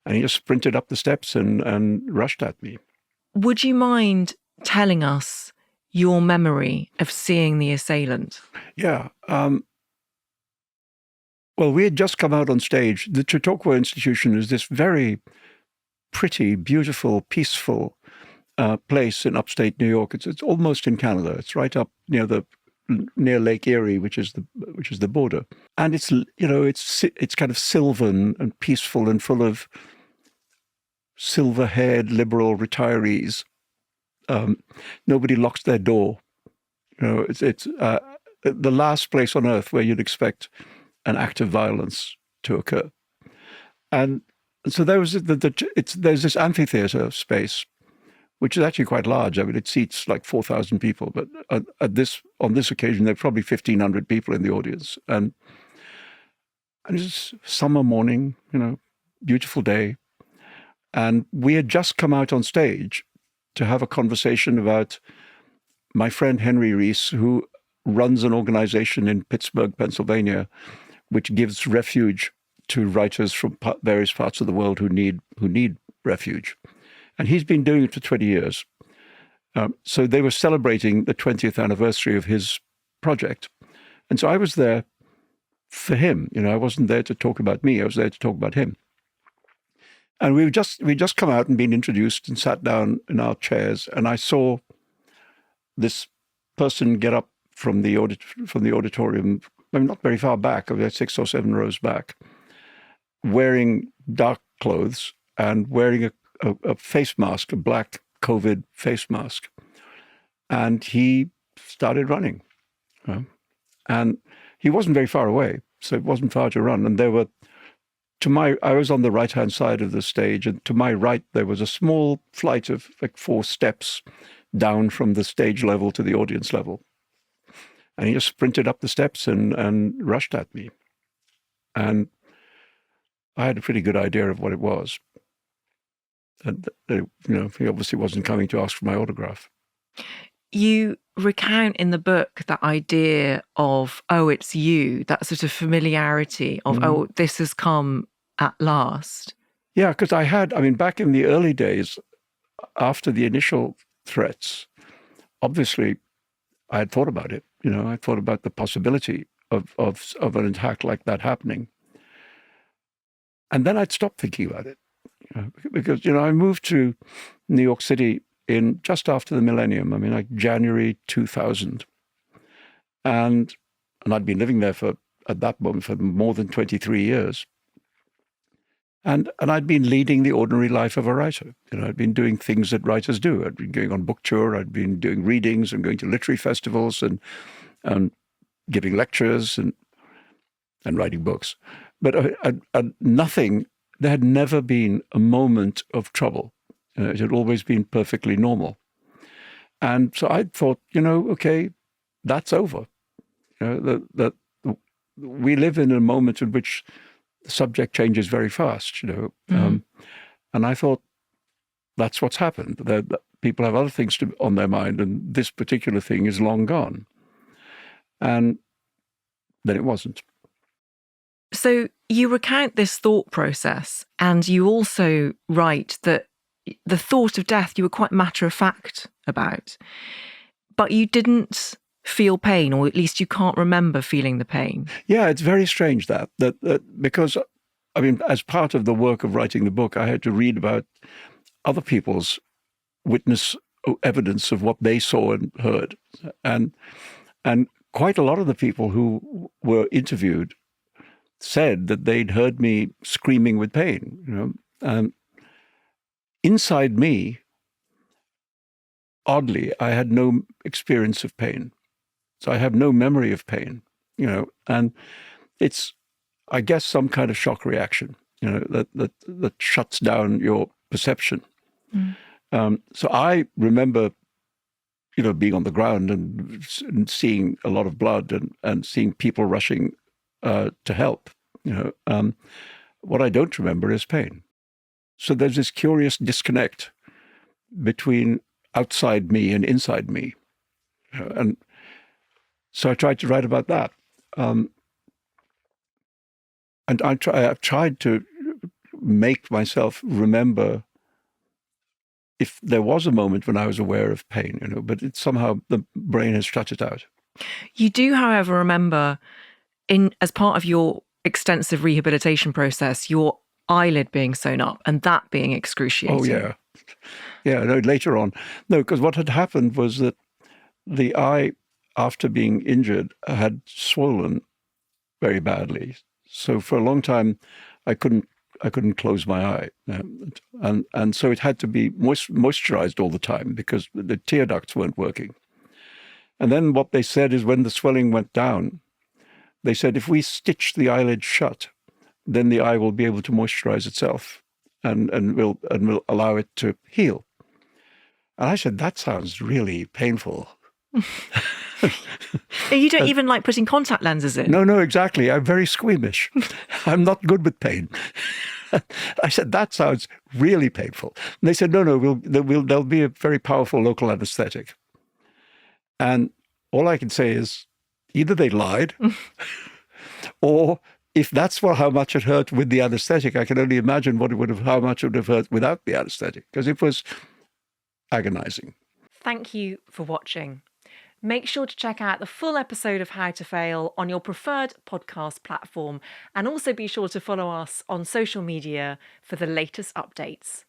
And he just sprinted up the steps and rushed at me. Would you mind telling us your memory of seeing the assailant? Yeah. Well, we had just come out on stage. The Chautauqua Institution is this very pretty, beautiful, peaceful place in upstate New York. It's almost in Canada. It's right up near Lake Erie, which is the border. And it's kind of sylvan and peaceful and full of silver-haired liberal retirees. Nobody locks their door. It's the last place on earth where you'd expect an act of violence to occur. And so there's this amphitheater space, which is actually quite large. I mean, it seats like 4,000 people, but on this occasion, there are probably 1,500 people in the audience. And it's summer morning, beautiful day. And we had just come out on stage to have a conversation about my friend Henry Rees, who runs an organization in Pittsburgh, Pennsylvania, which gives refuge to writers from various parts of the world who need refuge. And he's been doing it for 20 years. So they were celebrating the 20th anniversary of his project. And so I was there for him. I wasn't there to talk about me. I was there to talk about him. And we just come out and been introduced and sat down in our chairs. And I saw this person get up from the auditorium, not very far back, about 6 or 7 rows back, wearing dark clothes and wearing a face mask, a black COVID face mask. And he started running. And he wasn't very far away, so it wasn't far to run. And I was on the right-hand side of the stage, and to my right, there was a small flight of like 4 steps down from the stage level to the audience level. And he just sprinted up the steps and rushed at me. And I had a pretty good idea of what it was. And, he obviously wasn't coming to ask for my autograph. You recount in the book that idea of, oh, it's you, that sort of familiarity of, oh, this has come at last. Yeah, because back in the early days, after the initial threats, obviously I had thought about it. I thought about the possibility of an attack like that happening. And then I'd stopped thinking about it. Because, I moved to New York City in just after the millennium, like January 2000. And I'd been living there at that moment for more than 23 years. And I'd been leading the ordinary life of a writer. I'd been doing things that writers do. I'd been going on book tour, I'd been doing readings and going to literary festivals and giving lectures and writing books. But there had never been a moment of trouble. It had always been perfectly normal. And so I thought, okay, that's over. That we live in a moment in which the subject changes very fast, And I thought, that's what's happened. That people have other things on their mind, and this particular thing is long gone. And then it wasn't. So you recount this thought process, and you also write that the thought of death you were quite matter-of-fact about, but you didn't feel pain, or at least you can't remember feeling the pain. Yeah, it's very strange that because, as part of the work of writing the book, I had to read about other people's witness evidence of what they saw and heard. And quite a lot of the people who were interviewed said that they'd heard me screaming with pain. Inside me, oddly, I had no experience of pain. So I have no memory of pain, and it's, I guess, some kind of shock reaction, that shuts down your perception. So I remember, being on the ground and seeing a lot of blood and seeing people rushing to help. What I don't remember is pain. So there's this curious disconnect between outside me and inside me, and so I tried to write about that. And I've tried to make myself remember if there was a moment when I was aware of pain, but it somehow the brain has shut it out. You do, however, remember as part of your extensive rehabilitation process, your eyelid being sewn up and that being excruciating. Oh, yeah. Yeah, no, later on. No, because what had happened was that the eye, after being injured, had swollen very badly. So for a long time, I couldn't close my eye, and so it had to be moisturized all the time because the tear ducts weren't working. And then what they said is when the swelling went down, they said if we stitch the eyelid shut, then the eye will be able to moisturize itself, and will allow it to heal. And I said, that sounds really painful. You don't even like putting contact lenses in? No, exactly. I'm very squeamish. I'm not good with pain. I said, that sounds really painful. And they said, no, there'll be a very powerful local anesthetic. And all I can say is either they lied or if that's how much it hurt with the anesthetic, I can only imagine how much it would have hurt without the anesthetic, because it was agonizing. Thank you for watching. Make sure to check out the full episode of How to Fail on your preferred podcast platform, and also be sure to follow us on social media for the latest updates.